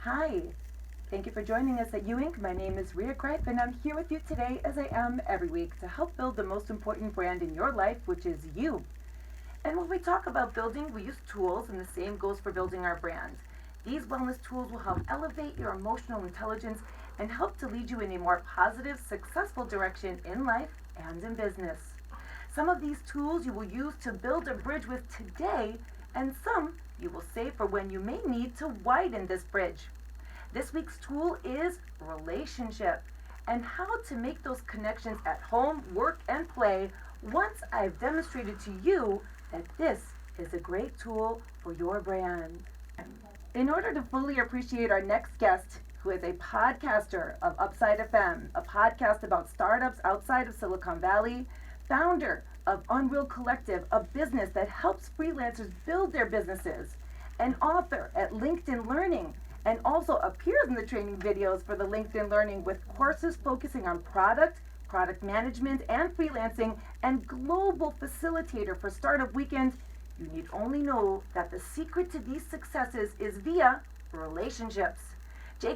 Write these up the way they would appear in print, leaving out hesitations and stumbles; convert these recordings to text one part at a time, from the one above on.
Hi, thank you for joining us at U-Inc. My name is Rhea Kripe, and I'm here with you today, as I am every week, to help build the most important brand in your life, which is you. And when we talk about building, we use tools, and the same goes for building our brand. These wellness tools will help elevate your emotional intelligence and help to lead you in a more positive, successful direction in life and in business. Some of these tools you will use to build a bridge with today, and some you will save for when you may need to widen this bridge. This week's tool is relationship and how to make those connections at home, work, and play once I've demonstrated to you that this is a great tool for your brand. In order to fully appreciate our next guest, who is a podcaster of Upside FM, a podcast about startups outside of Silicon Valley, founder of Unreal Collective, a business that helps freelancers build their businesses, an author at LinkedIn Learning, and also appears in the training videos for the LinkedIn Learning with courses focusing on product management, and freelancing, and global facilitator for Startup Weekend. You need only know that the secret to these successes is via relationships.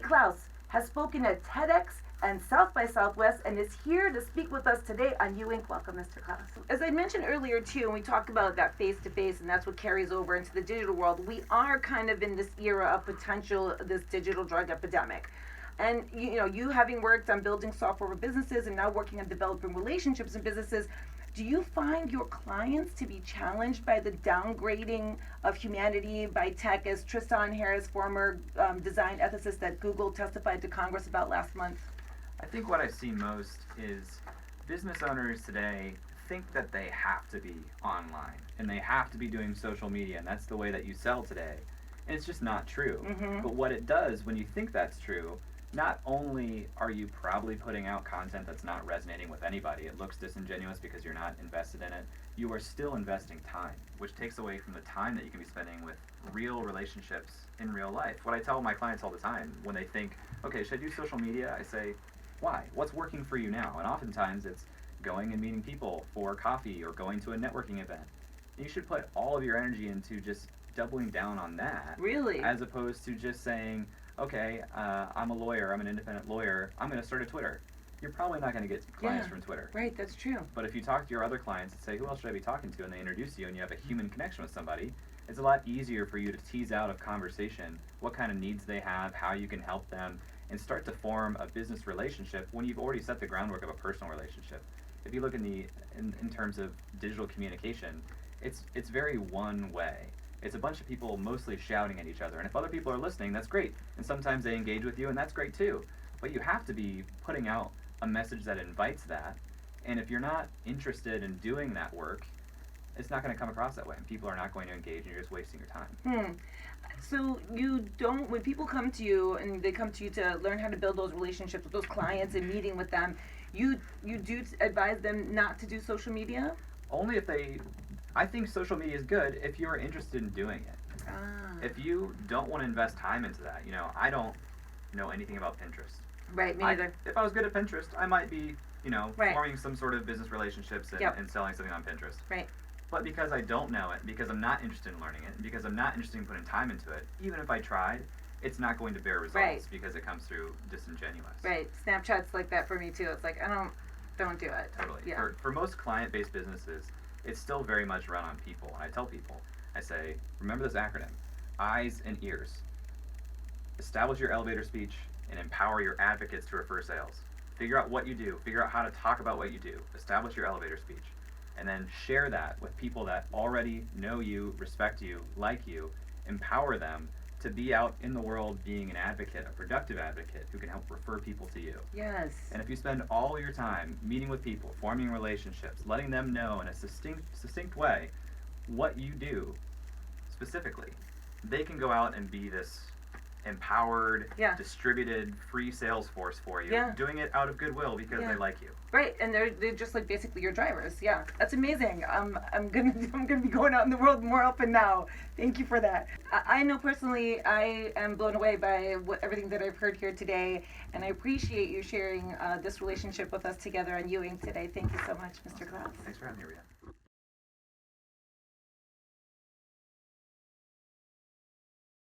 Clouse has spoken at TEDx and South by Southwest and is here to speak with us today on U-Inc. Welcome, Mr. Clouse. As I mentioned earlier, too, when we talk about that face-to-face, and that's what carries over into the digital world, we are kind of in this era of potential, this digital drug epidemic. And, you having worked on building software for businesses and now working on developing relationships in businesses, do you find your clients to be challenged by the downgrading of humanity by tech, as Tristan Harris, former design ethicist at Google, testified to Congress about last month? I think what I see most is business owners today think that they have to be online and they have to be doing social media, and that's the way that you sell today. And it's just not true. Mm-hmm. But what it does when you think that's true, not only are you probably putting out content that's not resonating with anybody, it looks disingenuous because you're not invested in it, you are still investing time, which takes away from the time that you can be spending with real relationships in real life. What I tell my clients all the time when they think, okay, should I do social media? I say, why? What's working for you now? And oftentimes it's going and meeting people for coffee or going to a networking event. And you should put all of your energy into just doubling down on that. Really? As opposed to just saying, okay, I'm a lawyer, I'm an independent lawyer, I'm going to start a Twitter. You're probably not going to get clients from Twitter. Right, that's true. But if you talk to your other clients and say, who else should I be talking to? And they introduce you and you have a human connection with somebody, it's a lot easier for you to tease out of conversation what kind of needs they have, how you can help them, and start to form a business relationship when you've already set the groundwork of a personal relationship. If you look in terms of digital communication, it's very one way. It's a bunch of people mostly shouting at each other. And if other people are listening, that's great. And sometimes they engage with you, and that's great too. But you have to be putting out a message that invites that. And if you're not interested in doing that work, it's not going to come across that way. And people are not going to engage, and you're just wasting your time. So you don't, when people come to you, and they come to you to learn how to build those relationships with those clients and meeting with them, you do advise them not to do social media? Only if I think social media is good if you're interested in doing it. If you don't want to invest time into that, I don't know anything about Pinterest. Right, me neither. If I was good at Pinterest, I might be, forming some sort of business relationships and selling something on Pinterest. Right. But because I don't know it, because I'm not interested in learning it, and because I'm not interested in putting time into it, even if I tried, it's not going to bear results because it comes through disingenuous. Right. Snapchat's like that for me too. It's like, I don't do it. Totally. Yeah. For most client-based businesses, it's still very much run on people. And I tell people, I say, remember this acronym, eyes and ears. Establish your elevator speech and empower your advocates to refer sales. Figure out what you do. Figure out how to talk about what you do. Establish your elevator speech. And then share that with people that already know you, respect you, like you. Empower them to be out in the world being an advocate, a productive advocate who can help refer people to you. Yes. And if you spend all your time meeting with people, forming relationships, letting them know in a succinct way what you do specifically, they can go out and be this empowered, distributed, free sales force for you, doing it out of goodwill because they like you. Right, and they're just like basically your drivers. Yeah, that's amazing. I'm gonna be going out in the world more often now. Thank you for that. I know personally, I am blown away by everything that I've heard here today, and I appreciate you sharing this relationship with us together on U-Inc. today. Thank you so much, Mr. Clouse. Thanks for having me, Rhea.